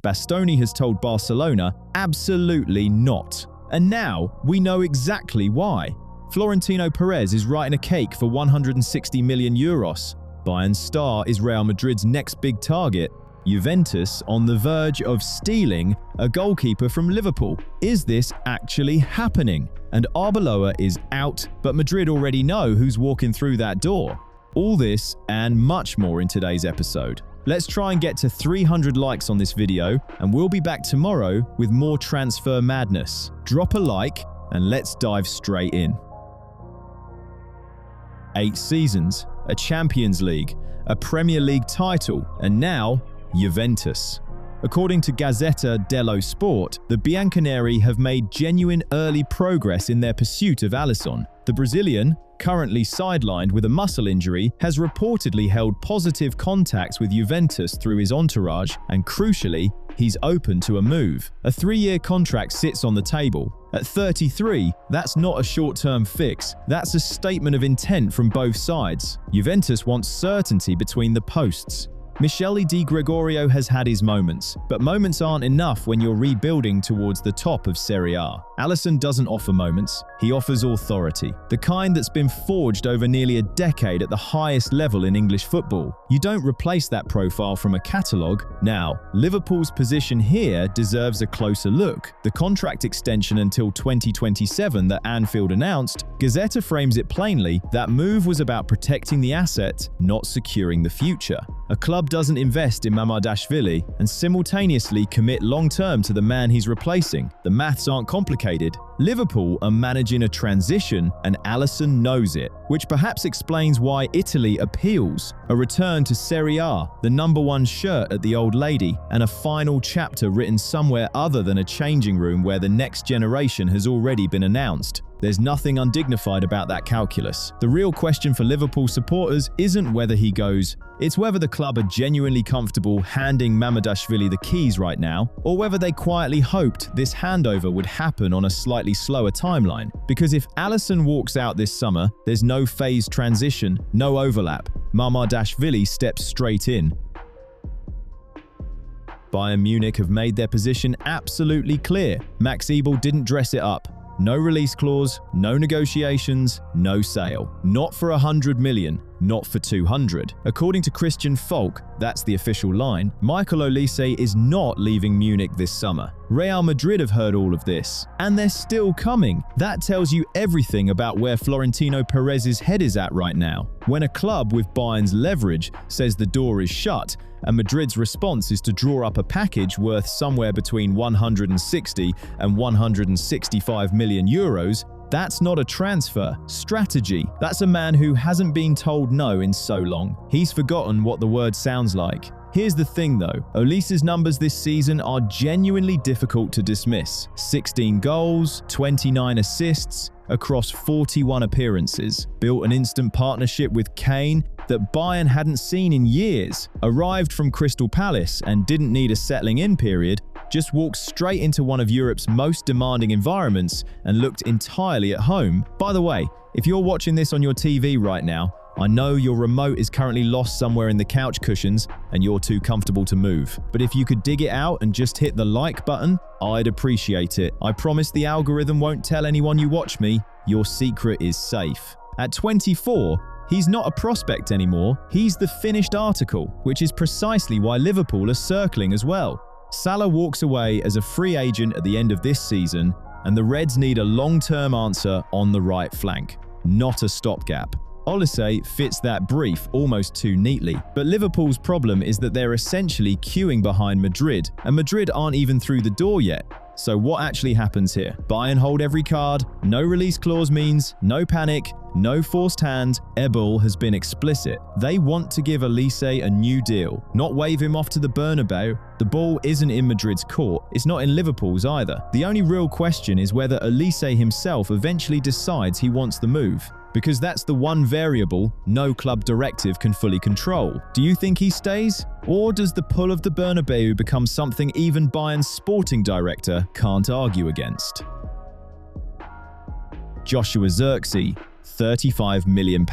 Bastoni has told Barcelona, absolutely not. And now we know exactly why. Florentino Perez is writing a cake for 160 million euros. Bayern's star is Real Madrid's next big target. Juventus on the verge of stealing a goalkeeper from Liverpool. Is this actually happening? And Arbeloa is out, but Madrid already know who's walking through that door. All this and much more in today's episode. Let's try and get to 300 likes on this video, and we'll be back tomorrow with more transfer madness. Drop a like and let's dive straight in. 8 seasons, a Champions League, a Premier League title, and now Juventus. According to Gazzetta dello Sport, the Bianconeri have made genuine early progress in their pursuit of Alisson. The Brazilian, currently sidelined with a muscle injury, has reportedly held positive contacts with Juventus through his entourage, and crucially, he's open to a move. A 3-year contract sits on the table. At 33, that's not a short-term fix. That's a statement of intent from both sides. Juventus wants certainty between the posts. Michele Di Gregorio has had his moments, but moments aren't enough when you're rebuilding towards the top of Serie A. Alisson doesn't offer moments, he offers authority, the kind that's been forged over nearly a decade at the highest level in English football. You don't replace that profile from a catalogue. Now, Liverpool's position here deserves a closer look. The contract extension until 2027 that Anfield announced, Gazzetta frames it plainly, that move was about protecting the asset, not securing the future. A club doesn't invest in Mamardashvili and simultaneously commit long-term to the man he's replacing. The maths aren't complicated. Liverpool are managing a transition and Alisson knows it, which perhaps explains why Italy appeals. A return to Serie A, the #1 shirt at the Old Lady, and a final chapter written somewhere other than a changing room where the next generation has already been announced. There's nothing undignified about that calculus. The real question for Liverpool supporters isn't whether he goes, it's whether the club are genuinely comfortable handing Mamardashvili the keys right now, or whether they quietly hoped this handover would happen on a slightly slower timeline. Because if Alisson walks out this summer, there's no phased transition, no overlap. Mamardashvili steps straight in. Bayern Munich have made their position absolutely clear. Max Ebel didn't dress it up. No release clause, no negotiations, no sale. Not for 100 million, not for 200. According to Christian Falk, that's the official line, Michael Olise is not leaving Munich this summer. Real Madrid have heard all of this, and they're still coming. That tells you everything about where Florentino Perez's head is at right now. When a club with Bayern's leverage says the door is shut, and Madrid's response is to draw up a package worth somewhere between 160 and 165 million euros, that's not a transfer strategy. That's a man who hasn't been told no in so long. He's forgotten what the word sounds like. Here's the thing though, Olise's numbers this season are genuinely difficult to dismiss. 16 goals, 29 assists, across 41 appearances, built an instant partnership with Kane that Bayern hadn't seen in years, arrived from Crystal Palace and didn't need a settling-in period, just walked straight into one of Europe's most demanding environments and looked entirely at home. By the way, if you're watching this on your TV right now, I know your remote is currently lost somewhere in the couch cushions and you're too comfortable to move. But if you could dig it out and just hit the like button, I'd appreciate it. I promise the algorithm won't tell anyone you watch me. Your secret is safe. At 24, he's not a prospect anymore. He's the finished article, which is precisely why Liverpool are circling as well. Salah walks away as a free agent at the end of this season, and the Reds need a long-term answer on the right flank, not a stopgap. Olise fits that brief almost too neatly, but Liverpool's problem is that they're essentially queuing behind Madrid, and Madrid aren't even through the door yet. So what actually happens here? Bayern hold every card, no release clause means no panic, no forced hand. Ebel has been explicit. They want to give Olise a new deal, not wave him off to the Bernabeu. The ball isn't in Madrid's court, it's not in Liverpool's either. The only real question is whether Olise himself eventually decides he wants the move. Because that's the one variable no club directive can fully control. Do you think he stays? Or does the pull of the Bernabeu become something even Bayern's sporting director can't argue against? Joshua Zirkzee, £35 million,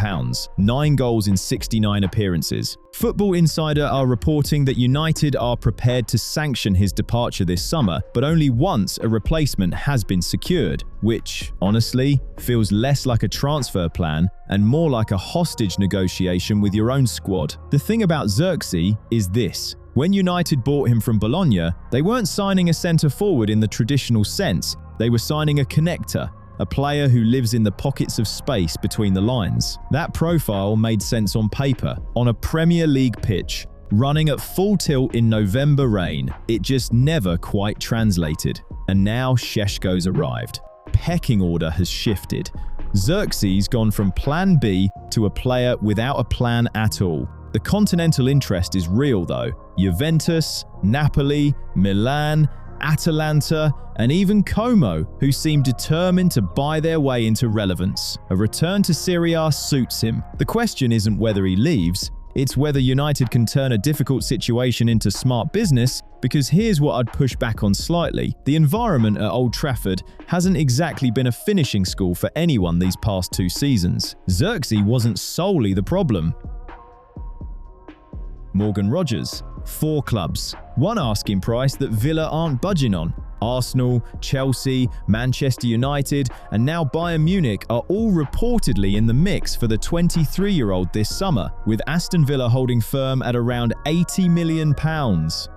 9 goals in 69 appearances. Football Insider are reporting that United are prepared to sanction his departure this summer, but only once a replacement has been secured, which, honestly, feels less like a transfer plan and more like a hostage negotiation with your own squad. The thing about Xerxes is this. When United bought him from Bologna, they weren't signing a centre-forward in the traditional sense, they were signing a connector, a player who lives in the pockets of space between the lines. That profile made sense on paper. On a Premier League pitch, running at full tilt in November rain, it just never quite translated. And now CHEQUE's arrived. Pecking order has shifted. Xerxes gone from plan B to a player without a plan at all. The continental interest is real though. Juventus, Napoli, Milan, Atalanta, and even Como, who seem determined to buy their way into relevance. A return to Serie A suits him. The question isn't whether he leaves, it's whether United can turn a difficult situation into smart business, because here's what I'd push back on slightly. The environment at Old Trafford hasn't exactly been a finishing school for anyone these past 2 seasons. Xerxes wasn't solely the problem. Morgan Rogers, 4 clubs, one asking price that Villa aren't budging on. Arsenal, Chelsea, Manchester United, and now Bayern Munich are all reportedly in the mix for the 23-year-old this summer, with Aston Villa holding firm at around £80 million.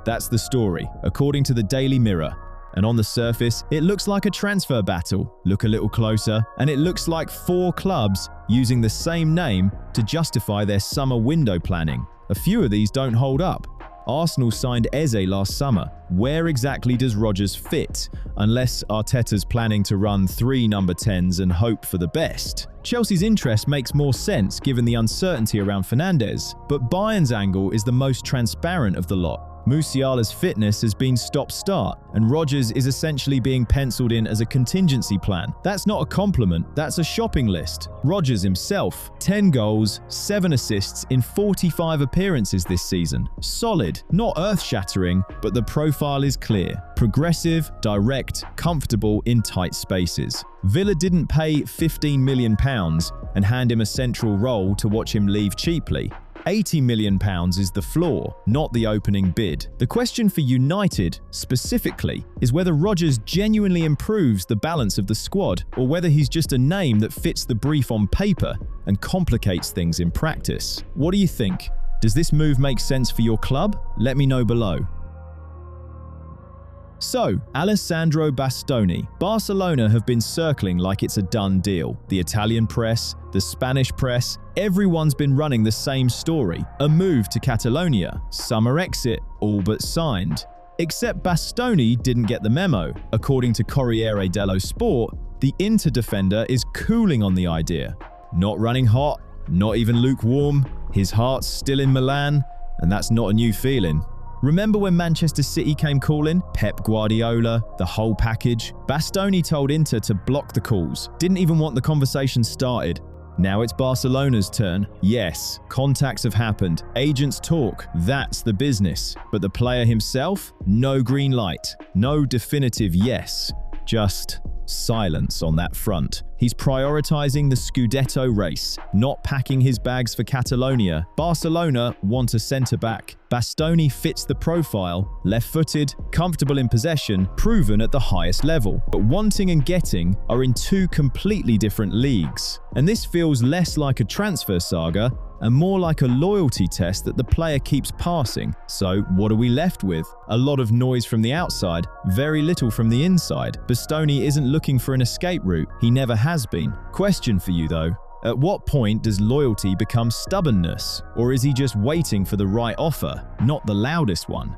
That's the story, according to the Daily Mirror. And on the surface, it looks like a transfer battle. Look a little closer, and it looks like 4 clubs using the same name to justify their summer window planning. A few of these don't hold up. Arsenal signed Eze last summer. Where exactly does Rodgers fit? Unless Arteta's planning to run 3 number 10s and hope for the best. Chelsea's interest makes more sense given the uncertainty around Fernandes, but Bayern's angle is the most transparent of the lot. Musiala's fitness has been stop-start, and Rodgers is essentially being penciled in as a contingency plan. That's not a compliment, that's a shopping list. Rodgers himself, 10 goals, 7 assists in 45 appearances this season. Solid, not earth-shattering, but the profile is clear. Progressive, direct, comfortable in tight spaces. Villa didn't pay £15 million and hand him a central role to watch him leave cheaply. £80 million is the floor, not the opening bid. The question for United, specifically, is whether Rodgers genuinely improves the balance of the squad, or whether he's just a name that fits the brief on paper and complicates things in practice. What do you think? Does this move make sense for your club? Let me know below. So, Alessandro Bastoni. Barcelona have been circling like it's a done deal. The Italian press, the Spanish press, everyone's been running the same story. A move to Catalonia, summer exit, all but signed. Except Bastoni didn't get the memo. According to Corriere dello Sport, the Inter defender is cooling on the idea. Not running hot, not even lukewarm, his heart's still in Milan, and that's not a new feeling. Remember when Manchester City came calling? Pep Guardiola, the whole package? Bastoni told Inter to block the calls, didn't even want the conversation started. Now it's Barcelona's turn. Yes, contacts have happened, agents talk, that's the business. But the player himself? No green light, no definitive yes, just silence on that front. He's prioritizing the Scudetto race, not packing his bags for Catalonia. Barcelona want a centre-back. Bastoni fits the profile, left-footed, comfortable in possession, proven at the highest level. But wanting and getting are in 2 completely different leagues. And this feels less like a transfer saga and more like a loyalty test that the player keeps passing. So what are we left with? A lot of noise from the outside, very little from the inside. Bastoni isn't looking for an escape route. He never has been. Question for you though. At what point does loyalty become stubbornness? Or is he just waiting for the right offer, not the loudest one?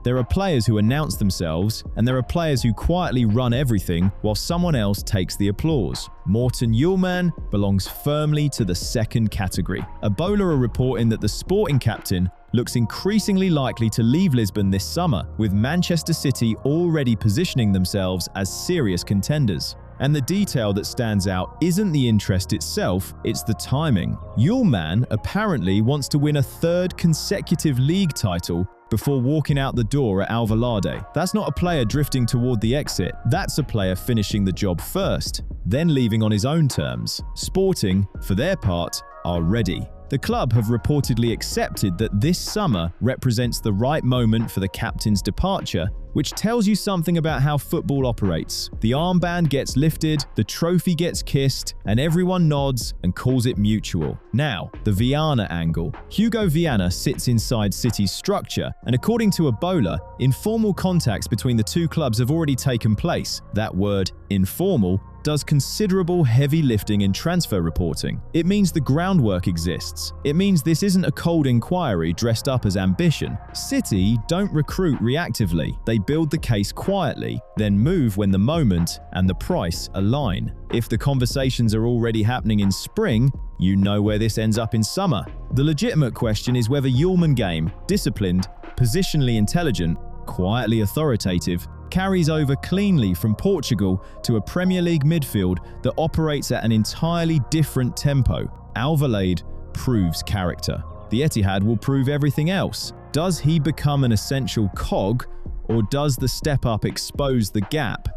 There are players who announce themselves, and there are players who quietly run everything while someone else takes the applause. Morten Hjulmand belongs firmly to the second category. Arbeloa are reporting that the Sporting captain looks increasingly likely to leave Lisbon this summer, with Manchester City already positioning themselves as serious contenders. And the detail that stands out isn't the interest itself, it's the timing. Hjulmand apparently wants to win a 3rd consecutive league title before walking out the door at Alvalade. That's not a player drifting toward the exit. That's a player finishing the job first, then leaving on his own terms. Sporting, for their part, are ready. The club have reportedly accepted that this summer represents the right moment for the captain's departure, which tells you something about how football operates. The armband gets lifted, the trophy gets kissed, and everyone nods and calls it mutual. Now, the Viana angle. Hugo Viana sits inside City's structure, and according to Arbeloa, informal contacts between the two clubs have already taken place. That word, informal, does considerable heavy lifting in transfer reporting. It means the groundwork exists. It means this isn't a cold inquiry dressed up as ambition. City don't recruit reactively. They build the case quietly, then move when the moment and the price align. If the conversations are already happening in spring, you know where this ends up in summer. The legitimate question is whether Ullman game, disciplined, positionally intelligent, quietly authoritative, carries over cleanly from Portugal to a Premier League midfield that operates at an entirely different tempo. Alvalade proves character. The Etihad will prove everything else. Does he become an essential cog, or does the step up expose the gap?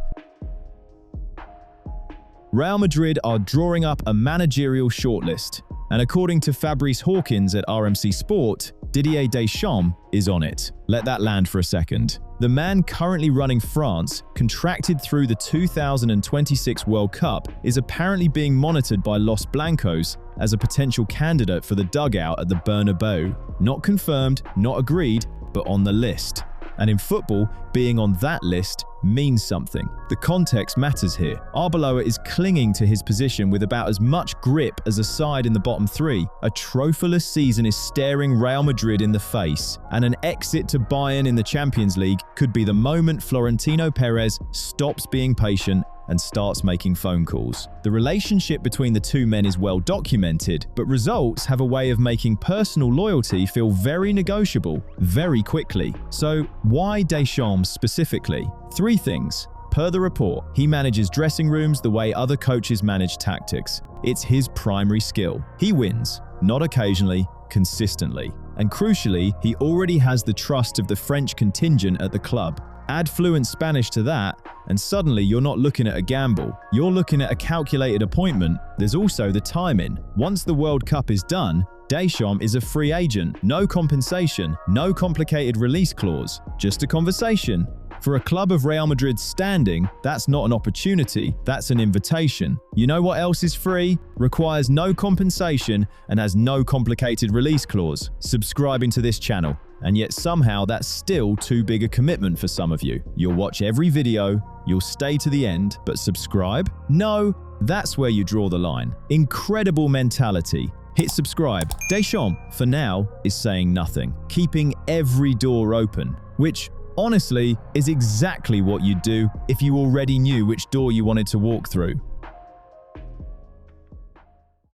Real Madrid are drawing up a managerial shortlist, and according to Fabrice Hawkins at RMC Sport, Didier Deschamps is on it. Let that land for a second. The man currently running France, contracted through the 2026 World Cup, is apparently being monitored by Los Blancos as a potential candidate for the dugout at the Bernabeu. Not confirmed, not agreed, but on the list. And in football, being on that list means something. The context matters here. Arbeloa is clinging to his position with about as much grip as a side in the bottom three. A trophyless season is staring Real Madrid in the face, and an exit to Bayern in the Champions League could be the moment Florentino Perez stops being patient and starts making phone calls. The relationship between the two men is well documented, but results have a way of making personal loyalty feel very negotiable very quickly. So why Deschamps specifically? Three things. Per the report, he manages dressing rooms the way other coaches manage tactics. It's his primary skill. He wins, not occasionally, consistently. And crucially, he already has the trust of the French contingent at the club. Add fluent Spanish to that, and suddenly you're not looking at a gamble. You're looking at a calculated appointment. There's also the timing. Once the World Cup is done, Deschamps is a free agent. No compensation, no complicated release clause, just a conversation. For a club of Real Madrid's standing, that's not an opportunity, that's an invitation. You know what else is free, requires no compensation, and has no complicated release clause? Subscribing to this channel. And yet somehow that's still too big a commitment for some of you. You'll watch every video, you'll stay to the end, but subscribe? No, that's where you draw the line. Incredible mentality. Hit subscribe. Deschamps, for now, is saying nothing, keeping every door open, which honestly is exactly what you'd do if you already knew which door you wanted to walk through.